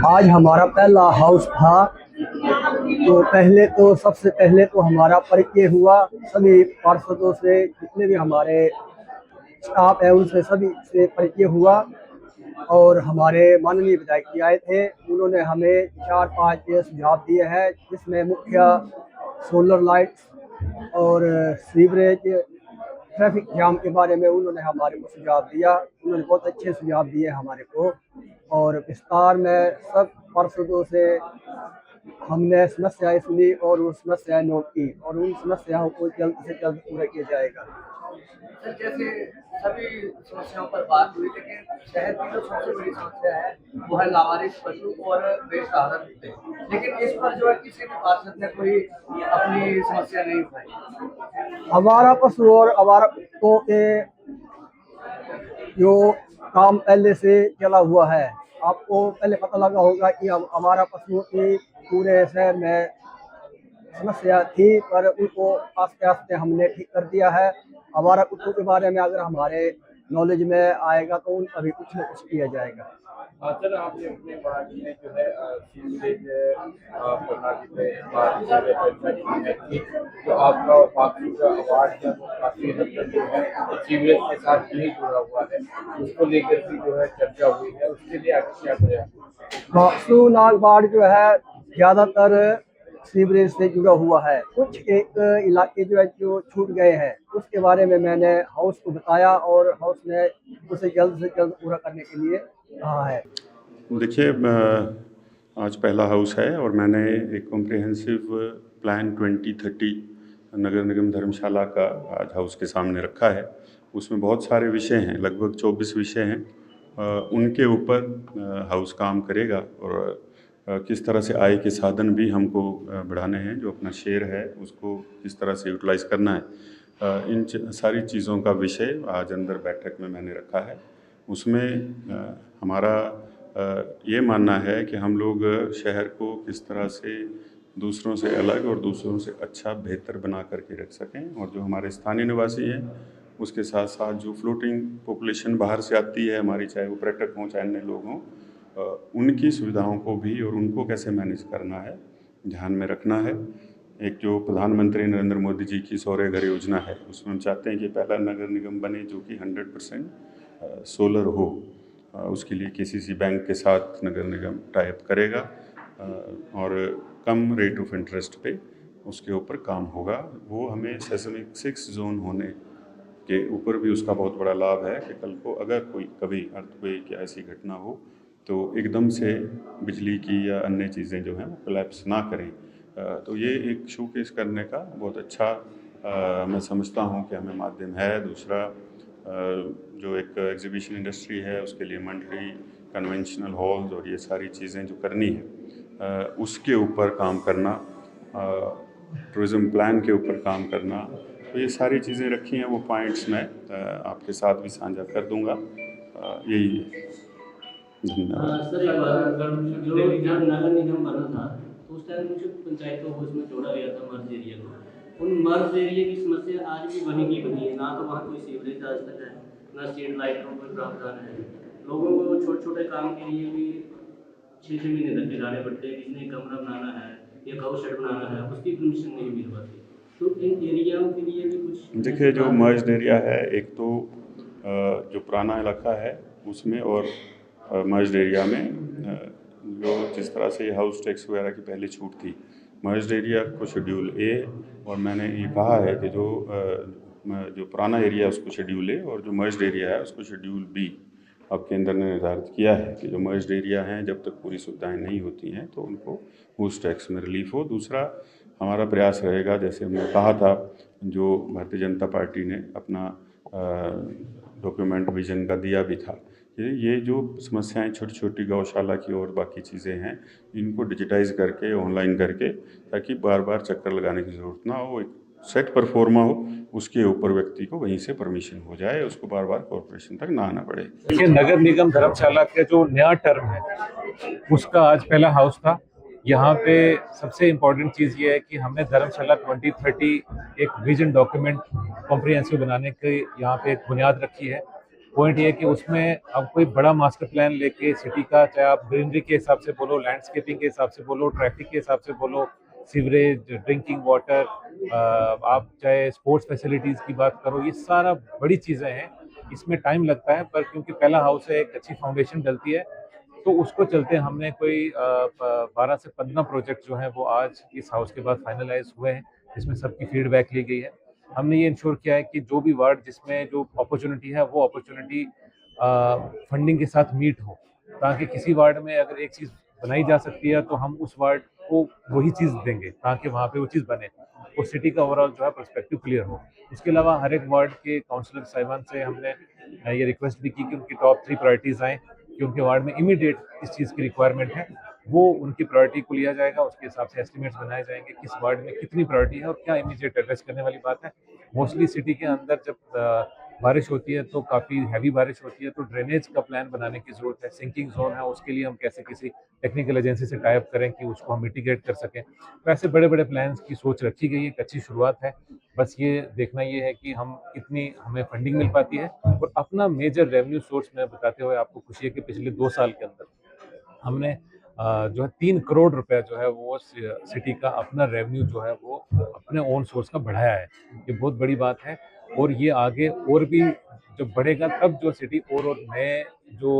आज हमारा पहला हाउस था। तो सबसे पहले तो हमारा परिचय हुआ सभी पार्षदों से, जितने भी हमारे स्टाफ है उनसे सभी से परिचय हुआ। और हमारे माननीय विधायक जी आए थे, उन्होंने हमें 4-5 सुझाव दिए हैं, जिसमें मुख्य सोलर लाइट्स और सीवरेज, ट्रैफिक जाम के बारे में उन्होंने हमारे को सुझाव दिया। उन्होंने बहुत अच्छे सुझाव दिए हमारे को, और विस्तार में सब पार्षदों से हमने समस्याएं सुनी और वो समस्याएं नोट की, और उन समस्याओं को जल्द से जल्द पूरा किया जाएगा। सर, जैसे सभी समस्याओं पर बात हुई, लेकिन शहर की जो सबसे बड़ी समस्या है वो है लावारिस पशु और बेसहारा कुत्ते। लेकिन इस पर जो है किसी भी पार्षद ने कोई अपनी समस्या नहीं उठाई। आवारा पशु और आवारा कुत्तों के जो काम पहले से चला हुआ है, आपको पहले पता लगा होगा कि हमारा पशुओं की पूरे शहर में समस्या थी, पर उनको आस्ते आस्ते हमने ठीक कर दिया है। आवारा कुत्तों के बारे में अगर हमारे नॉलेज में आएगा तो उनका भी कुछ न कुछ किया जाएगा। सर, आपने अपने वार्ड में जो है सीवरेज प्रणाली पे बात की है कि जो आपका बाकी का वार्ड है वो काफी हद तक जो है सीवरेज के साथ नहीं जुड़ा हुआ है, उसको लेकर भी जो है चर्चा हुई है, उसके लिए आगे क्या प्रयास? नागबाड़ जो है ज्यादातर सीवरेज से जुड़ा हुआ है। कुछ एक इलाके जो है जो छूट गए हैं, उसके बारे में मैंने हाउस को बताया और हाउस ने उसे जल्द से जल्द पूरा करने के लिए कहा है। देखिए, आज पहला हाउस है और मैंने एक कॉम्प्रिहेंसिव प्लान 2030 नगर निगम धर्मशाला का आज हाउस के सामने रखा है। उसमें बहुत सारे विषय हैं, लगभग 24 विषय हैं। उनके ऊपर हाउस काम करेगा और किस तरह से आय के साधन भी हमको बढ़ाने हैं, जो अपना शेयर है उसको किस तरह से यूटिलाइज़ करना है, इन सारी चीज़ों का विषय आज अंदर बैठक में मैंने रखा है। उसमें हमारा ये मानना है कि हम लोग शहर को किस तरह से दूसरों से अलग और दूसरों से अच्छा बेहतर बना करके रख सकें, और जो हमारे स्थानीय निवासी हैं उसके साथ साथ जो फ्लोटिंग पॉपुलेशन बाहर से आती है हमारी, चाहे वो पर्यटक हों चाहे अन्य लोग हों, उनकी सुविधाओं को भी और उनको कैसे मैनेज करना है, ध्यान में रखना है। एक जो प्रधानमंत्री नरेंद्र मोदी जी की सौर्य घर योजना है, उसमें हम चाहते हैं कि पहला नगर निगम बने जो कि 100% सोलर हो। उसके लिए KCC बैंक के साथ नगर निगम टाई अप करेगा और कम रेट ऑफ इंटरेस्ट पे उसके ऊपर काम होगा। वो हमें सेस्मिक 6 जोन होने के ऊपर भी उसका बहुत बड़ा लाभ है कि कल को अगर कोई कभी अर्थक्वेक या ऐसी घटना हो तो एकदम से बिजली की या अन्य चीज़ें जो हैं वो कोलैप्स ना करें। तो ये एक शोकेस करने का बहुत अच्छा मैं समझता हूँ कि हमें माध्यम है। दूसरा, जो एक एग्जीबिशन इंडस्ट्री है उसके लिए मंडली, कन्वेंशनल हॉल्स और ये सारी चीज़ें जो करनी है उसके ऊपर काम करना, टूरिज़्म प्लान के ऊपर काम करना, तो ये सारी चीज़ें रखी हैं। वो पॉइंट्स मैं आपके साथ भी साझा कर दूंगा। यही है। धन्यवाद। सर, एक बात, जो जब नगर निगम बना था तो उस टाइम कुछ पंचायतों को उसमें जोड़ा गया था, मर्ज एरिया को। उन मर्ज एरिया की समस्या आज भी बनी की बनी है। ना तो वहाँ कोई सीवरेज आज तक है, ना स्ट्रीट लाइट का कोई प्रावधान है। लोगों को छोटे छोटे काम के लिए भी 6-6 महीने तक लगाने पड़ते हैं। किसी ने कमरा बनाना है या काउ शेड बनाना है, उसकी परमिशन नहीं मिल पाती। तो इन एरियाओं के लिए भी कुछ देखिए, जो मर्ज एरिया है, एक तो जो पुराना इलाका है उसमें और मर्ज एरिया में जो जिस तरह से हाउस टैक्स वगैरह की पहले छूट थी, मर्ज एरिया को शेड्यूल ए, और मैंने ये कहा है कि जो पुराना एरिया है उसको शेड्यूल ए और जो मर्ज एरिया है उसको शेड्यूल बी अब केंद्र ने निर्धारित किया है कि जो मर्ज एरिया हैं जब तक पूरी सुविधाएं नहीं होती हैं तो उनको हाउस टैक्स में रिलीफ हो। दूसरा, हमारा प्रयास रहेगा, जैसे हमने कहा था, जो भारतीय जनता पार्टी ने अपना डॉक्यूमेंट विजन का दिया भी था, ये जो समस्याएं छोटी छोटी गौशाला की और बाकी चीज़ें हैं, इनको डिजिटाइज करके ऑनलाइन करके, ताकि बार बार चक्कर लगाने की ज़रूरत ना हो, एक सेट परफॉर्मा हो, उसके ऊपर व्यक्ति को वहीं से परमिशन हो जाए, उसको बार बार कॉर्पोरेशन तक ना आना पड़े। देखिए, नगर निगम धर्मशाला के जो नया टर्म है उसका आज पहला हाउस था। यहाँ पे सबसे इम्पोर्टेंट चीज़ ये है कि हमने धर्मशाला 2030 एक विजन डॉक्यूमेंट कॉम्प्रिहेंसिव बनाने की यहाँ पे एक बुनियाद रखी है। पॉइंट ये है कि उसमें अब कोई बड़ा मास्टर प्लान लेके सिटी का, चाहे आप ग्रीनरी के हिसाब से बोलो, लैंडस्केपिंग के हिसाब से बोलो, ट्रैफिक के हिसाब से बोलो, सीवरेज, ड्रिंकिंग वाटर, आप चाहे स्पोर्ट्स फैसिलिटीज़ की बात करो, ये सारा बड़ी चीज़ें हैं। इसमें टाइम लगता है, पर क्योंकि पहला हाउस है, एक अच्छी फाउंडेशन डलती है, तो उसको चलते हमने कोई 12 से 15 प्रोजेक्ट जो हैं वो आज इस हाउस के बाद फाइनलाइज हुए हैं, जिसमें सबकी फीडबैक ली गई है। हमने ये इंश्योर किया है कि जो भी वार्ड जिसमें जो अपॉर्चुनिटी है वो अपॉर्चुनिटी फंडिंग के साथ मीट हो, ताकि किसी वार्ड में अगर एक चीज़ बनाई जा सकती है तो हम उस वार्ड को वही चीज़ देंगे ताकि वहाँ पे वो चीज़ बने और सिटी का ओवरऑल जो है पर्सपेक्टिव क्लियर हो। उसके अलावा हर एक वार्ड के काउंसलर साहिबान से हमने ये रिक्वेस्ट भी की कि उनकी टॉप 3 प्रायोरिटीज़ आएँ कि उनके वार्ड में इमीडिएट किस चीज़ की रिक्वायरमेंट है, वो उनकी प्रायोरिटी को लिया जाएगा। उसके हिसाब से एस्टिमेट्स बनाए जाएंगे किस वार्ड में कितनी प्रायोरिटी है और क्या इमीडिएट एड्रेस करने वाली बात है। मोस्टली सिटी के अंदर जब बारिश होती है तो काफ़ी हैवी बारिश होती है, तो ड्रेनेज का प्लान बनाने की ज़रूरत है। सिंकिंग जोन है, उसके लिए हम कैसे किसी टेक्निकल एजेंसी से टाई अप करें कि उसको हम मिटिगेट कर सकें। तो ऐसे बड़े बड़े प्लान्स की सोच रखी गई है, एक अच्छी शुरुआत है। बस ये देखना ये है कि हम कितनी हमें फंडिंग मिल पाती है। और अपना मेजर रेवेन्यू सोर्स मैं बताते हुए आपको खुशी है कि पिछले 2 साल के अंदर हमने जो है 3 करोड़ रुपया जो है वो सिटी का अपना रेवेन्यू जो है वो अपने ओन सोर्स का बढ़ाया है। ये बहुत बड़ी बात है और ये आगे और भी जब बढ़ेगा तब जो सिटी और नए जो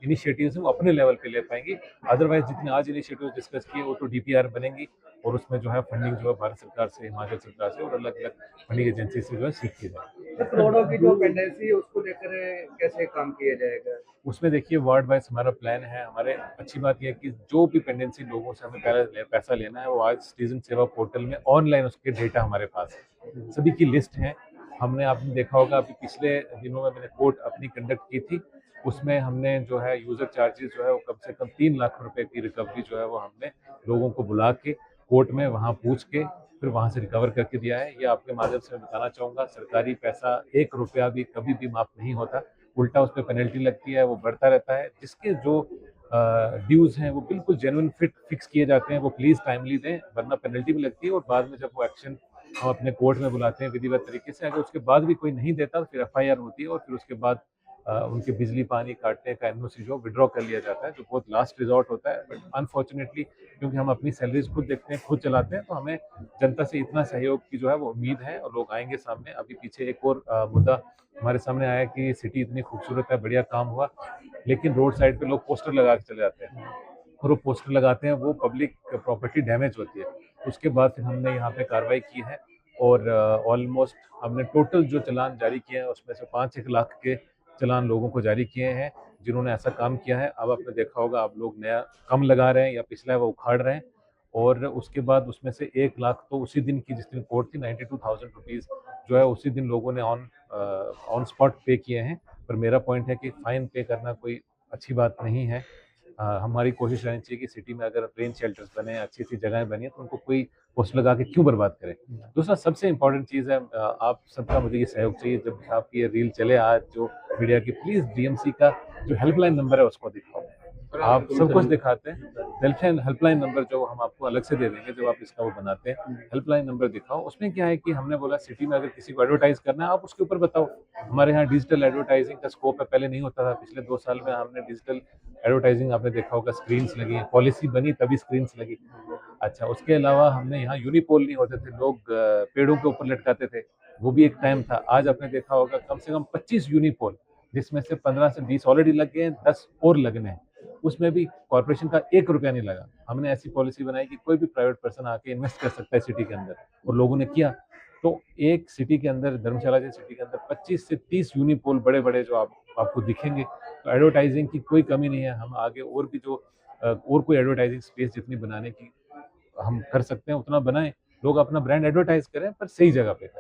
इनिशिएटिव्स हैं वो अपने लेवल पे ले पाएंगी। अदरवाइज जितने आज इनिशिएटिव्स डिस्कस किए वो तो डीपीआर बनेंगी और उसमें जो है फंडिंग जो है भारत सरकार से, हिमाचल सरकार से और अलग अलग फंडिंग एजेंसी से जो है सीख की जाए। तो करोड़ों की जो पेंडेंसी है उसको लेकर कैसे काम किया जाएगा? उसमें देखिए वार्ड वाइज हमारा प्लान है। हमारे अच्छी बात यह है कि जो भी पेंडेंसी लोगों से हमें पहले पैसा लेना है वो आज सिटीजन सेवा पोर्टल में ऑनलाइन उसके डेटा हमारे पास है, सभी की लिस्ट है। हमने आपने देखा होगा अभी पिछले दिनों में मैंने कोर्ट अपनी कंडक्ट की थी, उसमें हमने जो है यूज़र चार्जेस जो है वो कम से कम 3 लाख रुपए की रिकवरी जो है वो हमने लोगों को बुला के कोर्ट में वहाँ पूछ के फिर वहाँ से रिकवर करके दिया है। ये आपके माध्यम से मैं बताना चाहूँगा, सरकारी पैसा 1 रुपया भी कभी भी माफ़ नहीं होता, उल्टा उस पर पेनल्टी लगती है, वो बढ़ता रहता है। जिसके जो ड्यूज़ हैं वो बिल्कुल जेन्युइन फिक्स किए जाते हैं, वो प्लीज़ टाइमली दें, वरना पेनल्टी भी लगती है। और बाद में जब वो एक्शन हम अपने कोर्ट में बुलाते हैं विधिवत तरीके से, अगर उसके बाद भी कोई नहीं देता तो फिर एफआईआर होती है और फिर उसके बाद उनके बिजली पानी काटने का एनओसी जो विड्रॉ कर लिया जाता है, जो बहुत लास्ट रिजॉर्ट होता है। बट अनफॉर्चुनेटली क्योंकि हम अपनी सैलरीज खुद देखते हैं, खुद चलाते हैं, तो हमें जनता से इतना सहयोग की जो है वो उम्मीद है और लोग आएंगे सामने। अभी पीछे एक और मुद्दा हमारे सामने आया कि सिटी इतनी खूबसूरत है, बढ़िया काम हुआ, लेकिन रोड साइड पे लोग पोस्टर लगा के चले जाते हैं और वो पोस्टर लगाते हैं, वो पब्लिक प्रॉपर्टी डैमेज होती है। उसके बाद फिर हमने यहाँ पे कार्रवाई की है और ऑलमोस्ट हमने टोटल जो चालान जारी किए हैं उसमें से 5-1 लाख के चालान लोगों को जारी किए हैं जिन्होंने ऐसा काम किया है। अब आपने देखा होगा, आप लोग नया कम लगा रहे हैं या पिछला है वो उखाड़ रहे हैं और उसके बाद उसमें से 1 लाख तो उसी दिन की जिस दिन कोर्ट थी 92,000 रुपीज़ जो है उसी दिन लोगों ने ऑन स्पॉट पे किए हैं। पर मेरा पॉइंट है कि फ़ाइन पे करना कोई अच्छी बात नहीं है। हमारी कोशिश रहनी चाहिए कि सिटी में अगर रेन शेल्टर्स बने, अच्छी-अच्छी जगहें बनी हैं, तो उनको कोई पोस्टर लगा के क्यों बर्बाद करें। दूसरा सबसे इम्पोर्टेंट चीज़ है, आप सबका मुझे ये सहयोग चाहिए। जब आपकी ये रील चले आज जो मीडिया की, प्लीज़ डीएमसी का जो हेल्पलाइन नंबर है उसको दिखाओ। आप सब कुछ दिखाते हैं, हेल्पलाइन नंबर जो हम आपको अलग से दे देंगे जब आप इसका वो बनाते हैं, हेल्पलाइन नंबर दिखाओ। उसमें क्या है कि हमने बोला सिटी में अगर किसी को एडवर्टाइज करना है आप उसके ऊपर बताओ। हमारे यहाँ डिजिटल एडवर्टाइजिंग का स्कोप है, पहले नहीं होता था। पिछले 2 साल में हमने डिजिटल एडवर्टाइजिंग, आपने देखा होगा, स्क्रीन्स लगी हैं, पॉलिसी बनी तभी स्क्रीन्स लगी। अच्छा, उसके अलावा हमने यहाँ यूनिपोल नहीं होते थे, लोग पेड़ों के ऊपर लटकाते थे, वो भी एक टाइम था। आज आपने देखा होगा कम से कम 25 यूनिपोल, जिसमें से 15 से 20 ऑलरेडी लग गए हैं, 10 और लगने हैं। उसमें भी कॉर्पोरेशन का 1 रुपया नहीं लगा। हमने ऐसी पॉलिसी बनाई कि कोई भी प्राइवेट पर्सन आके इन्वेस्ट कर सकता है सिटी के अंदर, और लोगों ने किया। तो एक सिटी के अंदर, धर्मशाला जैसी सिटी के अंदर 25 से 30 यूनिपोल बड़े-बड़े जो आपको दिखेंगे। तो एडवर्टाइजिंग की कोई कमी नहीं है। हम आगे और भी जो और कोई एडवर्टाइजिंग स्पेस जितनी बनाने की हम कर सकते हैं उतना बनाएं। लोग अपना ब्रांड एडवर्टाइज करें, पर सही जगह पे करें।